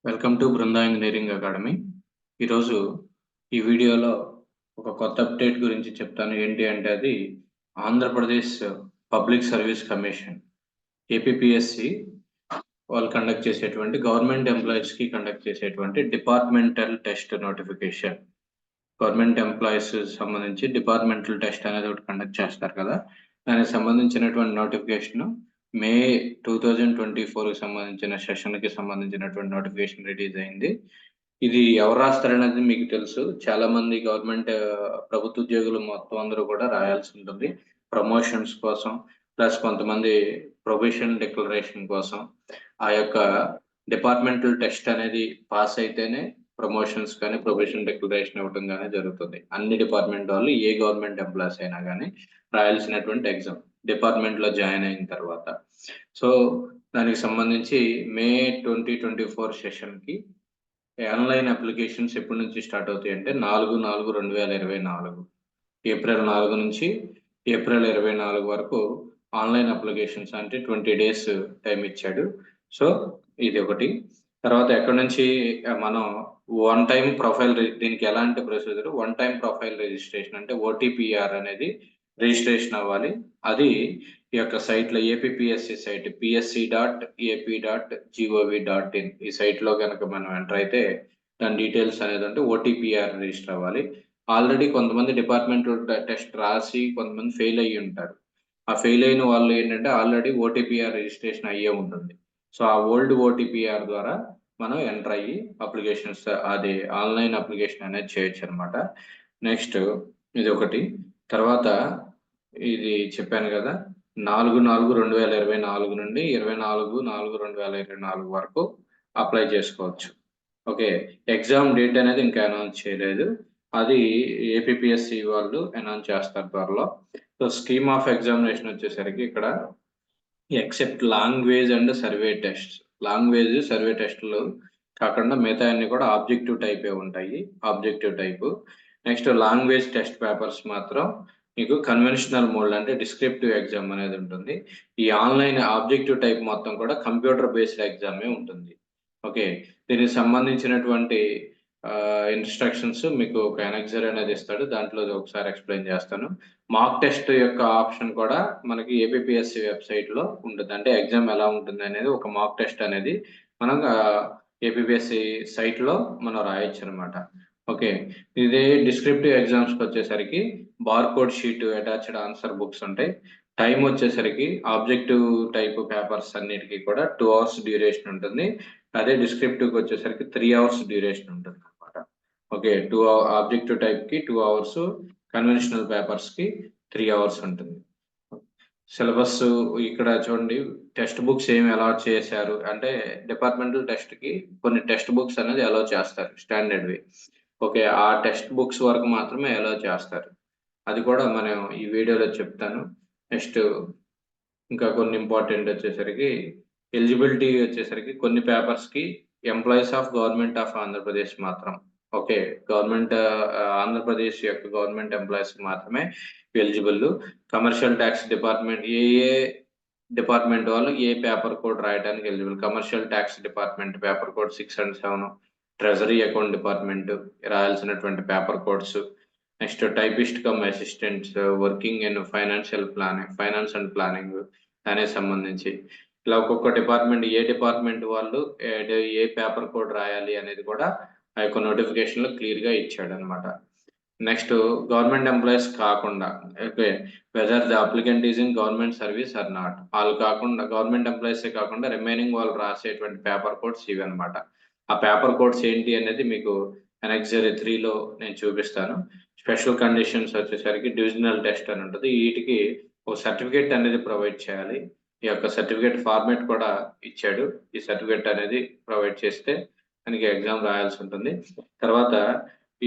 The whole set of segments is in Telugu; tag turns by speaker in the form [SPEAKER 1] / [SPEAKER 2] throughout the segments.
[SPEAKER 1] Welcome to Brinda engineering academy. ఈరోజు ఈ వీడియోలో ఒక కొత్త అప్డేట్ గురించి చెప్తాను. ఏంటి అంటే అది Andhra Pradesh public service commission APPSC వాళ్ళు కండక్ట్ చేసేటువంటి గవర్నమెంట్ ఎంప్లాయీస్కి కండక్ట్ చేసేటువంటి departmental test notification. Government employees సంబంధించి డిపార్ట్మెంటల్ టెస్ట్ అనేది ఒకటి కండక్ట్ చేస్తారు కదా, దానికి సంబంధించినటువంటి నోటిఫికేషన్ మే 2024కి సంబంధించిన సెషన్కి సంబంధించినటువంటి నోటిఫికేషన్ రిలీజ్ అయింది. ఇది ఎవరు రాస్తారనేది మీకు తెలుసు. చాలా మంది గవర్నమెంట్ ప్రభుత్వ ఉద్యోగులు మొత్తం అందరూ కూడా రాయాల్సి ఉంటుంది ప్రమోషన్స్ కోసం, ప్లస్ కొంతమంది ప్రొబేషన్ డిక్లరేషన్ కోసం. ఆ యొక్క డిపార్ట్మెంటల్ టెస్ట్ అనేది పాస్ అయితేనే ప్రమోషన్స్ కానీ ప్రొబేషన్ డిక్లరేషన్ ఇవ్వడం కానీ జరుగుతుంది. అన్ని డిపార్ట్మెంట్ వాళ్ళు ఏ గవర్నమెంట్ ఎంప్లాయీస్ అయినా కానీ రాయాల్సినటువంటి ఎగ్జామ్ డిపార్ట్మెంట్ లో జాయిన్ అయిన తర్వాత. సో దానికి సంబంధించి మే 2024 సెషన్ కి ఆన్లైన్ అప్లికేషన్స్ ఎప్పటి నుంచి స్టార్ట్ అవుతాయి అంటే 4/4/2024 ఏప్రిల్ 4 నుంచి ఏప్రిల్ 24 వరకు ఆన్లైన్ అప్లికేషన్స్ అంటే 20 days టైం ఇచ్చాడు. సో ఇది ఒకటి. తర్వాత ఎక్కడి నుంచి మనం వన్ టైం ప్రొఫైల్, దీనికి ఎలాంటి procedure, one time profile registration అంటే ఓటీపీఆర్ అనేది రిజిస్ట్రేషన్ అవ్వాలి. అది ఈ యొక్క సైట్లో ఏపీపీఎస్సి సైట్ psc.ap.gov.in ఈ సైట్లో కనుక మనం ఎంటర్ అయితే దాని డీటెయిల్స్ అనేది అంటే ఓటీపీఆర్ రిజిస్టర్ అవ్వాలి. ఆల్రెడీ కొంతమంది డిపార్ట్మెంటల్ టెస్ట్ రాసి కొంతమంది ఫెయిల్ అయ్యి ఉంటారు. ఆ ఫెయిల్ అయిన వాళ్ళు ఏంటంటే ఆల్రెడీ ఓటీపీఆర్ రిజిస్ట్రేషన్ అయ్యే ఉంటుంది. సో ఆ ఓల్డ్ ఓటీపీఆర్ ద్వారా మనం ఎంటర్ అయ్యి అప్లికేషన్స్, అది ఆన్లైన్ అప్లికేషన్ అనేది చేయొచ్చు అనమాట. నెక్స్ట్ ఇది ఒకటి. తర్వాత ఇది చెప్పాను కదా, 4/4/2024 నుండి 24/4/2024 వరకు అప్లై చేసుకోవచ్చు. ఓకే, ఎగ్జామ్ డేట్ అనేది ఇంకా అనౌన్స్ చేయలేదు, అది ఏపీపీఎస్సి వాళ్ళు అనౌన్స్ చేస్తారు త్వరలో. సో స్కీమ్ ఆఫ్ ఎగ్జామినేషన్ వచ్చేసరికి ఇక్కడ except language and survey test, language survey టెస్ట్లు కాకుండా మిగతా అన్ని కూడా ఆబ్జెక్టివ్ టైపే ఉంటాయి, objective type. Next language test papers మాత్రం మీకు కన్వెన్షనల్ మోడ్ అంటే డిస్క్రిప్టివ్ ఎగ్జామ్ అనేది ఉంటుంది. ఈ ఆన్లైన్ ఆబ్జెక్టివ్ టైప్ మొత్తం కూడా కంప్యూటర్ బేస్డ్ ఎగ్జామే ఉంటుంది. ఓకే, దీనికి సంబంధించినటువంటి ఇన్స్ట్రక్షన్స్ మీకు ఒక ఎనెక్సర్ అనేది ఇస్తాడు, దాంట్లో ఒకసారి ఎక్స్ప్లెయిన్ చేస్తాను. మాక్ టెస్ట్ యొక్క ఆప్షన్ కూడా మనకి ఏపీపీఎస్సి వెబ్సైట్ లో ఉంటుంది. అంటే ఎగ్జామ్ ఎలా ఉంటుంది అనేది ఒక మాక్ టెస్ట్ అనేది మనం ఏపీపీఎస్సి సైట్ లో మనం రాయొచ్చు అనమాట. ఓకే, ఇదే డిస్క్రిప్టివ్ ఎగ్జామ్స్ కి వచ్చేసరికి barcode sheet attached answer books ఉంటాయి. టైం వచ్చేసరికి ఆబ్జెక్టివ్ టైప్ పేపర్స్ అన్నిటికీ కూడా 2 hours డ్యూరేషన్ ఉంటుంది. అదే డిస్క్రిప్టివ్ వచ్చేసరికి 3 hours డ్యూరేషన్ ఉంటుంది అనమాట. ఓకే, ఆబ్జెక్టివ్ టైప్ కి 2 hours, కన్వెన్షనల్ పేపర్స్ కి 3 hours ఉంటుంది. సిలబస్ ఇక్కడ చూడండి, టెక్స్ట్ బుక్స్ ఏమి అలాట్ చేశారు అంటే డిపార్ట్మెంటల్ టెస్ట్ కి కొన్ని టెక్స్ట్ బుక్స్ అనేది అలౌ చేస్తారు స్టాండర్డ్ వి. ఓకే, ఆ టెక్స్ట్ బుక్స్ వరకు మాత్రమే అలౌ చేస్తారు, అది కూడా మనం ఈ వీడియోలో చెప్తాను. నెక్స్ట్ ఇంకా కొన్ని ఇంపార్టెంట్ వచ్చేసరికి ఎలిజిబిలిటీ వచ్చేసరికి కొన్ని పేపర్స్ కి employees of government of Andhra Pradesh మాత్రం, ఓకే, గవర్నమెంట్ ఆంధ్రప్రదేశ్ యొక్క గవర్నమెంట్ ఎంప్లాయీస్ మాత్రమే ఎలిజిబుల్. కమర్షియల్ ట్యాక్స్ డిపార్ట్మెంట్, ఏ డిపార్ట్మెంట్ వాళ్ళు ఏ పేపర్ కోడ్ రాయడానికి eligible, commercial tax department paper code 6 and 7, treasury account department రాయాల్సినటువంటి paper codes. Next typist cum assistants working in finance and planning దానికి సంబంధించి ఇలా ఒక్కొక్క డిపార్ట్మెంట్, ఏ డిపార్ట్మెంట్ వాళ్ళు ఏ పేపర్ కోడ్ రాయాలి అనేది కూడా ఆ యొక్క నోటిఫికేషన్ లో క్లియర్ గా ఇచ్చాడు అనమాట. నెక్స్ట్ గవర్నమెంట్ ఎంప్లాయీస్ కాకుండా, okay, whether the applicant is in government service or not, వాళ్ళు కాకుండా గవర్నమెంట్ ఎంప్లాయీస్ కాకుండా రిమైనింగ్ వాళ్ళు రాసేటువంటి పేపర్ కోడ్స్ ఇవి అనమాట. ఆ పేపర్ కోడ్స్ ఏంటి అనేది మీకు ఎనెక్సర్ 3లో నేను చూపిస్తాను. స్పెషల్ కండిషన్స్ వచ్చేసరికి డివిజనల్ టెస్ట్ అని ఉంటుంది, వీటికి ఒక సర్టిఫికేట్ అనేది ప్రొవైడ్ చేయాలి. ఈ యొక్క సర్టిఫికేట్ ఫార్మేట్ కూడా ఇచ్చాడు, ఈ సర్టిఫికేట్ అనేది ప్రొవైడ్ చేస్తే మనకి ఎగ్జామ్ రాయాల్సి ఉంటుంది. తర్వాత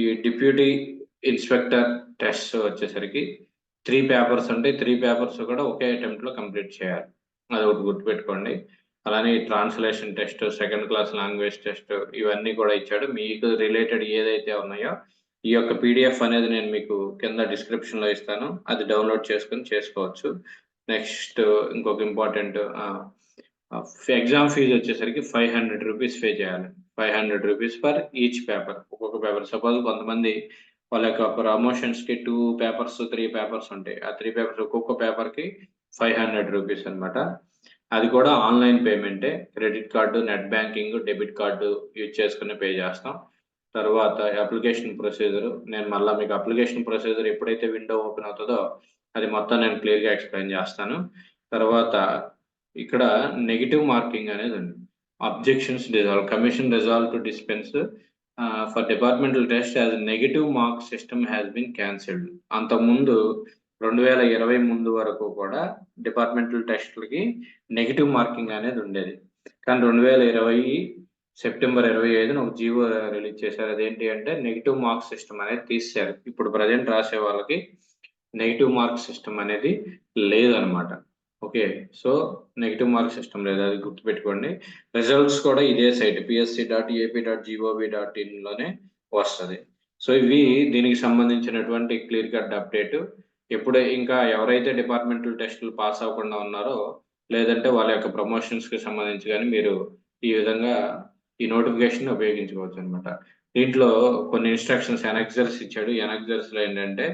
[SPEAKER 1] ఈ డిప్యూటీ ఇన్స్పెక్టర్ టెస్ట్ వచ్చేసరికి 3 పేపర్స్ ఉంటాయి, 3 పేపర్స్ కూడా ఒకే అటెంప్ట్ లో కంప్లీట్ చేయాలి, అది ఒకటి గుర్తుపెట్టుకోండి. అలానే translation test, second class language test, ఇవన్నీ కూడా ఇచ్చాడు. మీకు రిలేటెడ్ ఏదైతే ఉన్నాయో ఈ యొక్క పీడిఎఫ్ అనేది నేను మీకు కింద డిస్క్రిప్షన్ లో ఇస్తాను, అది డౌన్లోడ్ చేసుకుని చేసుకోవచ్చు. నెక్స్ట్ ఇంకొక ఇంపార్టెంట్, ఎగ్జామ్ ఫీజు వచ్చేసరికి 500 రూపీస్ పే చేయాలి. 500 రూపీస్ ఫర్ ఈచ్ పేపర్. ఒక్కొక్క పేపర్ సపోజ్ కొంతమంది వాళ్ళ యొక్క ప్రమోషన్స్కి 2 పేపర్స్ 3 పేపర్స్ ఉంటాయి. ఆ 3 పేపర్స్ ఒక్కొక్క పేపర్కి 500 రూపీస్ అనమాట. అది కూడా ఆన్లైన్ పేమెంటే. Credit card, net banking, debit card use చేసుకుని పే చేస్తాం. తర్వాత అప్లికేషన్ ప్రొసీజర్, నేను మళ్ళీ మీకు అప్లికేషన్ ప్రొసీజర్ ఎప్పుడైతే విండో ఓపెన్ అవుతుందో అది మొత్తం నేను క్లియర్గా ఎక్స్ప్లెయిన్ చేస్తాను. తర్వాత ఇక్కడ నెగిటివ్ మార్కింగ్ అనేది ఉంది. Objections dissolve, commission resolve to dispense for departmental test as negative mark system has been cancelled. అంతకుముందు 2020 ముందు వరకు కూడా డిపార్ట్మెంటల్ టెస్ట్లకి నెగిటివ్ మార్కింగ్ అనేది ఉండేది. కానీ 2020 సెప్టెంబర్ 25న ఒక జీవో రిలీజ్ చేశారు. అదేంటి అంటే నెగిటివ్ మార్క్ సిస్టమ్ అనేది తీసేశారు. ఇప్పుడు ప్రజెంట్ రాసే వాళ్ళకి నెగిటివ్ మార్క్ సిస్టమ్ అనేది లేదనమాట. Okay, so negative mark system లేదు, అది గుర్తుపెట్టుకోండి. రిజల్ట్స్ కూడా ఇదే సైట్ psc.ap.gov.in లోనే వస్తుంది. సో ఇవి దీనికి సంబంధించినటువంటి క్లియర్ కట్ అప్డేట్. ఎప్పుడే ఇంకా ఎవరైతే డిపార్ట్మెంటల్ టెస్టులు పాస్ అవ్వకుండా ఉన్నారో లేదంటే వాళ్ళ యొక్క ప్రమోషన్స్కి సంబంధించి కానీ మీరు ఈ విధంగా ఈ నోటిఫికేషన్ ఉపయోగించుకోవచ్చు అనమాట. దీంట్లో కొన్ని ఇన్స్ట్రక్షన్స్ ఎనెక్సర్స్ ఇచ్చాడు. ఎనెక్సర్స్లో ఏంటంటే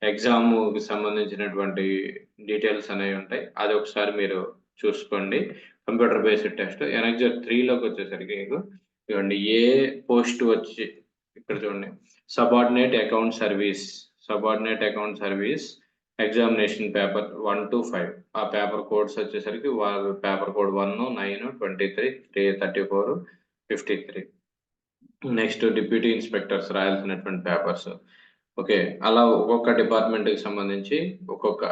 [SPEAKER 1] ఎగ్జామ్కి సంబంధించినటువంటి డీటెయిల్స్ అనేవి ఉంటాయి. అది ఒకసారి మీరు చూసుకోండి. కంప్యూటర్ బేస్డ్ టెస్ట్ ఎనెక్సర్ 3లోకి వచ్చేసరికి మీకు చూడండి ఏ పోస్ట్ వచ్చి ఇక్కడ చూడండి subordinate account service examination paper 1 to 5. ఆ పేపర్ కోడ్స్ వచ్చేసరికి paper code 1, 9, 23, 34, 53. Next deputy inspectors రాయాల్సినటువంటి పేపర్స్. ఓకే, అలా ఒక్కొక్క డిపార్ట్మెంట్కి సంబంధించి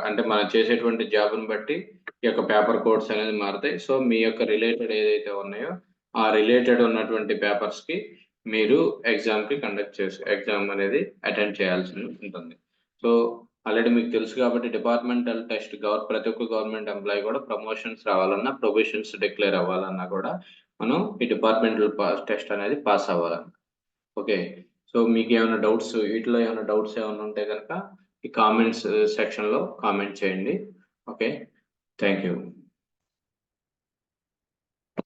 [SPEAKER 1] అంటే మనం చేసేటువంటి జాబ్ని బట్టి ఈ యొక్క పేపర్ కోడ్స్ అనేది మారుతాయి. సో మీ యొక్క రిలేటెడ్ ఏదైతే ఉన్నాయో ఆ రిలేటెడ్ ఉన్నటువంటి పేపర్స్కి మీరు ఎగ్జామ్ అనేది అటెండ్ చేయాల్సి ఉంటుంది. సో ఆల్రెడీ మీకు తెలుసు కాబట్టి డిపార్ట్మెంటల్ టెస్ట్ ప్రతి ఒక్క గవర్నమెంట్ ఎంప్లాయీ కూడా ప్రమోషన్స్ రావాలన్నా, ప్రొబేషన్స్ డిక్లేర్ అవ్వాలన్నా కూడా మనం ఈ డిపార్ట్మెంటల్ టెస్ట్ అనేది పాస్ అవ్వాలన్నా. ఓకే, సో మీకు ఏమైనా డౌట్స్ వీటిలో ఏమైనా ఉంటే కనుక ఈ కామెంట్స్ సెక్షన్లో కామెంట్ చేయండి. Okay, thank you.